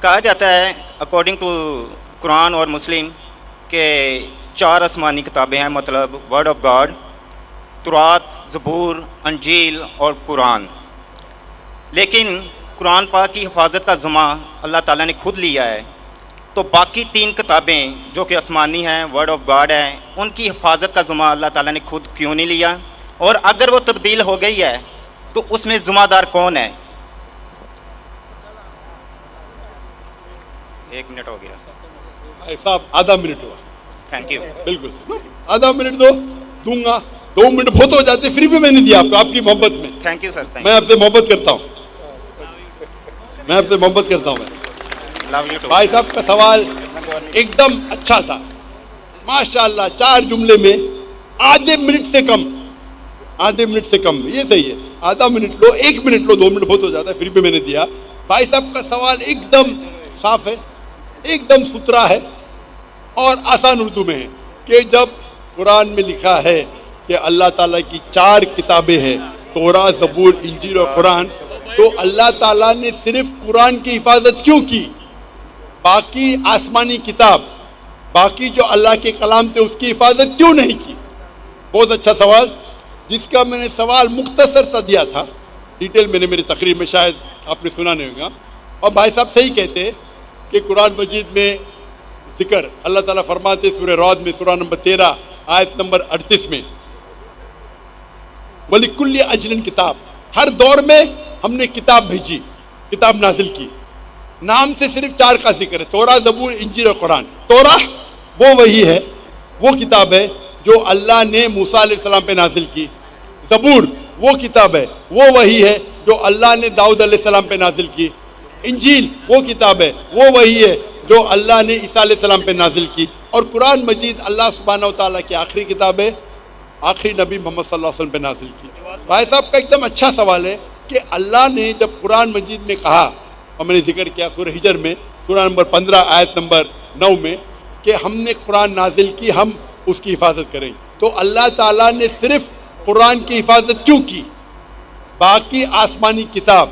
کہا جاتا ہے اکارڈنگ ٹو قرآن اور مسلم کہ 4 آسمانی کتابیں ہیں، مطلب ورڈ آف گاڈ، تورات، زبور، انجیل اور قرآن. لیکن قرآن پاک کی حفاظت کا ذمہ اللہ تعالیٰ نے خود لیا ہے، تو باقی 3 کتابیں جو کہ آسمانی ہیں، ورڈ آف گاڈ ہیں، ان کی حفاظت کا ذمہ اللہ تعالیٰ نے خود کیوں نہیں لیا؟ اور اگر وہ تبدیل ہو گئی ہے تو اس میں ذمہ دار کون ہے؟ 1 منٹ ہو گیا بھائی صاحب، آدھا منٹ ہوا. Thank you. بالکل سر، آدھا منٹ دوں گا. 2 منٹ بہت ہو جاتے، پھر بھی میں نے دیا آپ کی محبت میں. Thank you sir. تھینک میں آپ سے محبت کرتا ہوں، میں آپ سے محبت کرتا ہوں. Love you too. بھائی صاحب کا سوال ایک دم اچھا تھا ماشاءاللہ. 4 جملے میں آدھے منٹ سے کم. یہ صحیح ہے، آدھا منٹ لو، 1 منٹ لو، 2 منٹ بہت ہو جاتا ہے، پھر بھی میں نے دیا. بھائی صاحب کا سوال ایک دم صاف ہے، ایک دم ستھرا ہے اور آسان اردو میں ہے کہ جب قرآن میں لکھا ہے کہ اللہ تعالیٰ کی 4 کتابیں ہیں، تورات، زبور، انجیل اور قرآن، تو اللہ تعالیٰ نے صرف قرآن کی حفاظت کیوں کی؟ باقی آسمانی کتاب، باقی جو اللہ کے کلام تھے، اس کی حفاظت کیوں نہیں کی؟ بہت اچھا سوال، جس کا میں نے سوال مختصر سا دیا تھا. ڈیٹیل میں نے میری تقریر میں شاید آپ نے سنا نہیں ہوگا. اور بھائی صاحب صحیح کہتے کہ قرآن مجید میں ذکر اللہ تعالیٰ فرماتے سورہ رعد میں، سورہ نمبر 13 آیت نمبر 38 میں، وَلِكُلِّ أَجْلٍ کتاب، ہر دور میں ہم نے کتاب بھیجی، کتاب نازل کی. نام سے صرف 4 کا ذکر ہے، تورات، زبور، انجیل اور قرآن. تورات وہ وہی ہے، وہ کتاب ہے جو اللہ نے موسیٰ علیہ السلام پہ نازل کی. زبور وہ کتاب ہے، وہ وہی ہے جو اللہ نے داؤد علیہ السلام پہ نازل کی. انجیل وہ کتاب ہے، وہ وہی ہے جو اللہ نے عیسیٰ علیہ السلام پہ نازل کی. اور قرآن مجید اللہ سبحانہ و تعالیٰ کی آخری کتاب ہے، آخری نبی محمد صلی اللہ علیہ وسلم پہ نازل کی. بھائی صاحب کا ایک دم اچھا سوال ہے کہ اللہ نے جب قرآن مجید میں کہا، اور میں نے ذکر کیا سورہ ہجر میں، سورہ نمبر 15 آیت نمبر 9 میں، کہ ہم نے قرآن نازل کی، ہم اس کی حفاظت کریں، تو اللہ تعالیٰ نے صرف قرآن کی حفاظت کیوں کی؟ باقی آسمانی کتاب،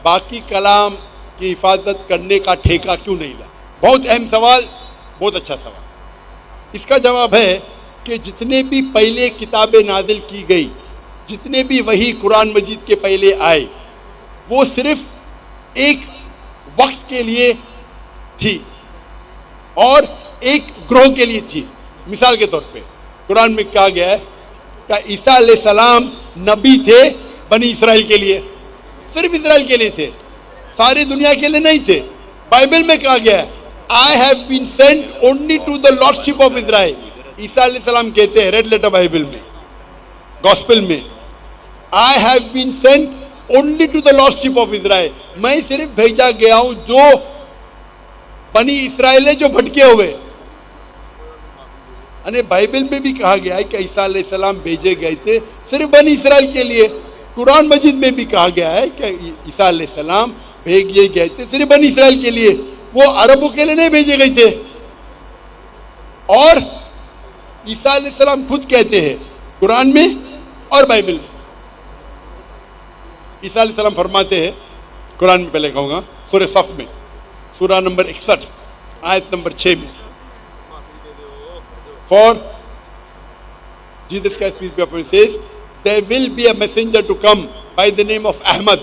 باقی کلام کی حفاظت کرنے کا ٹھیکہ کیوں نہیں لا؟ بہت اہم سوال، بہت اچھا سوال. اس کا جواب ہے کہ جتنے بھی پہلے کتابیں نازل کی گئی، جتنے بھی وہی قرآن مجید کے پہلے آئے، وہ صرف ایک وقت کے لیے تھی اور ایک گروہ کے لیے تھی. مثال کے طور پہ قرآن میں کہا گیا ہے کہ عیسیٰ علیہ السلام نبی تھے بنی اسرائیل کے لیے، صرف اسرائیل کے لیے تھے، ساری دنیا کے لیے نہیں تھے. بائبل میں کہا گیا ہے I have been sent only to the lordship of Israel. عیسیٰ علیہ السلام کہتے ہیں ریڈ لیٹر بائبل میں، گوسپل میں، I have been sent only to the lordship of Israel. میں صرف بھیجا گیا ہوں جو بنی اسرائیل ہے، جو بھٹکے ہوئے. یعنی بائبل میں بھی کہا گیا ہے کہ عیسیٰ علیہ السلام بھیجے گئے تھے صرف بنی اسرائیل کے لیے. قرآن مجید میں بھی کہا گیا ہے کہ عیسیٰ علیہ السلام بھیجے گئے تھے صرف بنی اسرائیل کے لیے، وہ عربوں کے لیے نہیں بھیجے گئے تھے. اور عیسیٰ علیہ السلام خود کہتے ہیں قرآن میں اور بائبل میں. عیسیٰ علیہ السلام فرماتے ہیں قرآن میں، پہلے کہوں گا سورہ صف میں، سورہ نمبر 61 آیت نمبر 6 میں، For Jesus Christ peace be upon him says, there will be a messenger to come by the name of Ahmad.